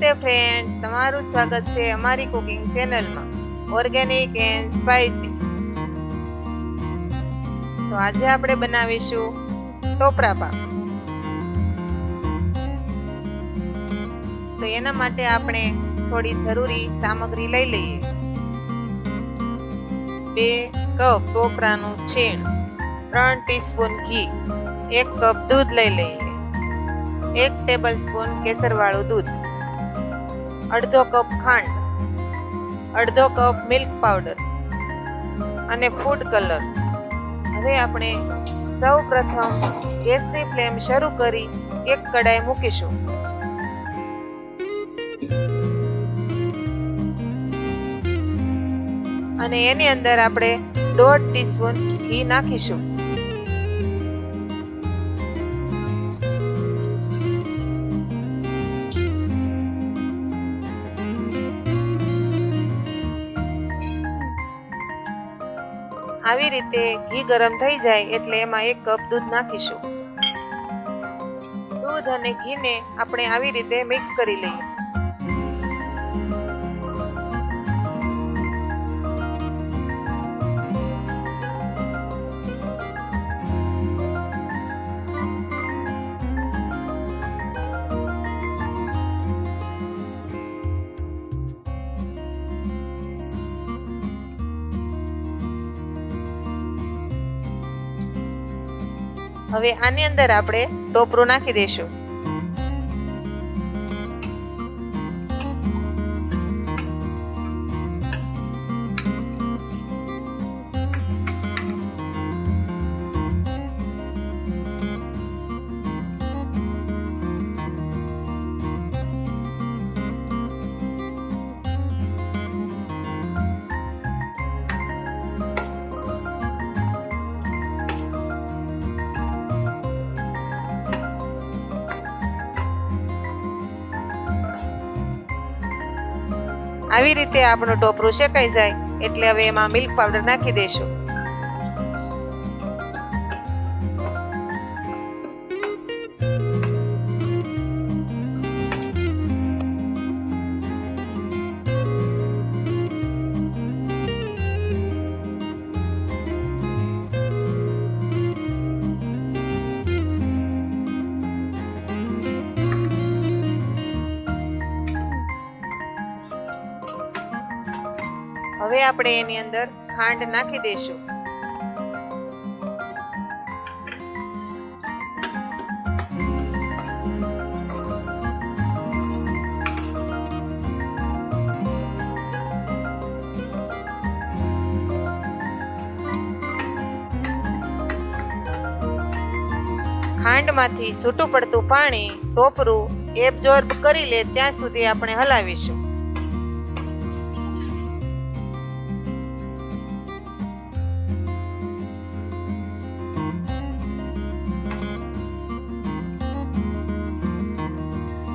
નમસ્તે ફ્રેન્ડ્સ, તમારું સ્વાગત છે અમારી કુકિંગ ચેનલમાં ઓર્ગેનિક એન્ડ સ્પાઇસી. તો આજે આપણે બનાવીશું ટોપરા પાક. તો એના માટે આપણે થોડી જરૂરી સામગ્રી લઈ લઈએ. 2 કપ ટોપરાનું છીણ, 3 ટીસ્પૂન ઘી, 1 કપ દૂધ લઈ લઈએ, 1 ટેબલસ્પૂન કેસરવાળું દૂધ, અડધો કપ ખાંડ, અડધો કપ મિલ્ક પાવડર અને ફૂડ કલર. હવે આપણે સૌ પ્રથમ ગેસની ફ્લેમ શરૂ કરી એક કડાઈ મૂકીશું. અને એની અંદર આપણે 1/2 ટીસ્પૂન ઘી નાખીશું. આવી રીતે ઘી ગરમ થઈ જાય એટલે એમાં 1 કપ દૂધ નાખીશું. દૂધ અને ઘીને આપણે આવી રીતે મિક્સ કરી લઈએ. હવે આની અંદર આપણે ટોપરું નાખી દઈશું. આવી રીતે આપણું ટોપરું શેકાઈ જાય એટલે હવે એમાં મિલ્ક પાવડર નાખી દઈશું. હવે આપણે એની અંદર ખાંડ નાખી દઈશું. ખાંડમાંથી છૂટું પડતું પાણી ટોપરું એબ્ઝોર્બ કરી લે ત્યાં સુધી આપણે હલાવીશું.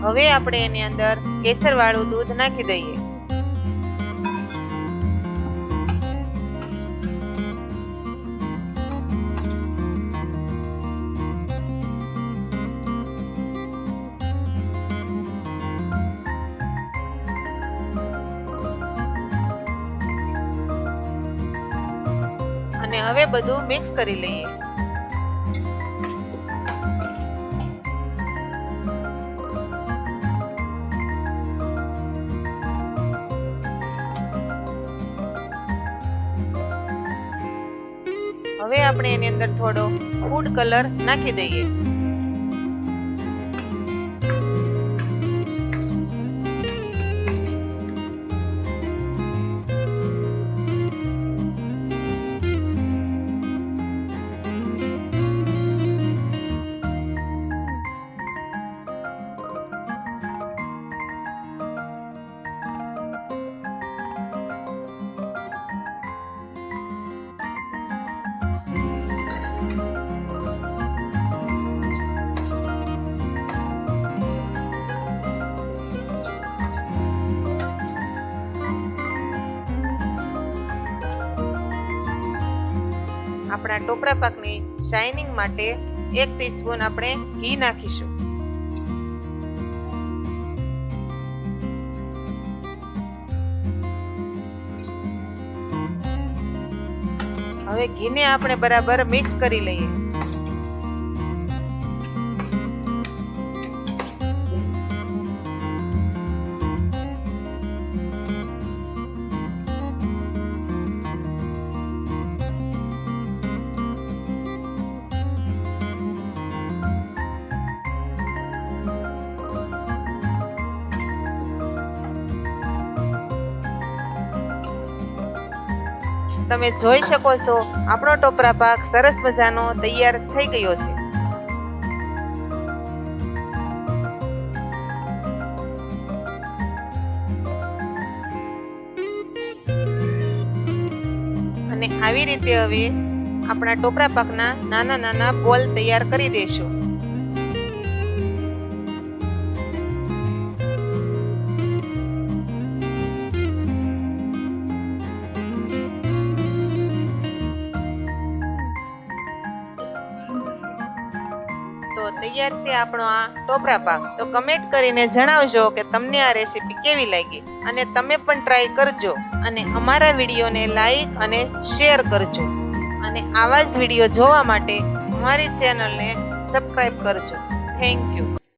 હવે આપણે એની અંદર કેસરવાળું દૂધ નાખી દઈએ. અને હવે બધું મિક્સ કરી લઈએ. હવે આપણે એની અંદર થોડો ફૂડ કલર નાખી દઈએ. આપણા ટોપરા પાકની શાઇનિંગ માટે 1 ટીસ્પૂન આપણે ઘી નાખીશું. હવે ઘીને આપણે બરાબર મિક્સ કરી લઈએ. તમે જોઈ શકો છો આપણો ટોપરા પાક સરસ મજાનો તૈયાર થઈ ગયો છે. અને આવી રીતે હવે આપણા ટોપરા પાકના નાના નાના બોલ તૈયાર કરી દેશું. તો તૈયાર છે આપણો આ ટોપરા પાક. તો કમેન્ટ કરીને જણાવજો કે તમને આ રેસીપી કેવી લાગી અને તમે પણ ટ્રાય કરજો અને અમારા વિડીયોને લાઈક અને શેર કરજો અને આવા જ વિડીયો જોવા માટે અમારી ચેનલને સબસ્ક્રાઇબ કરજો. Thank you.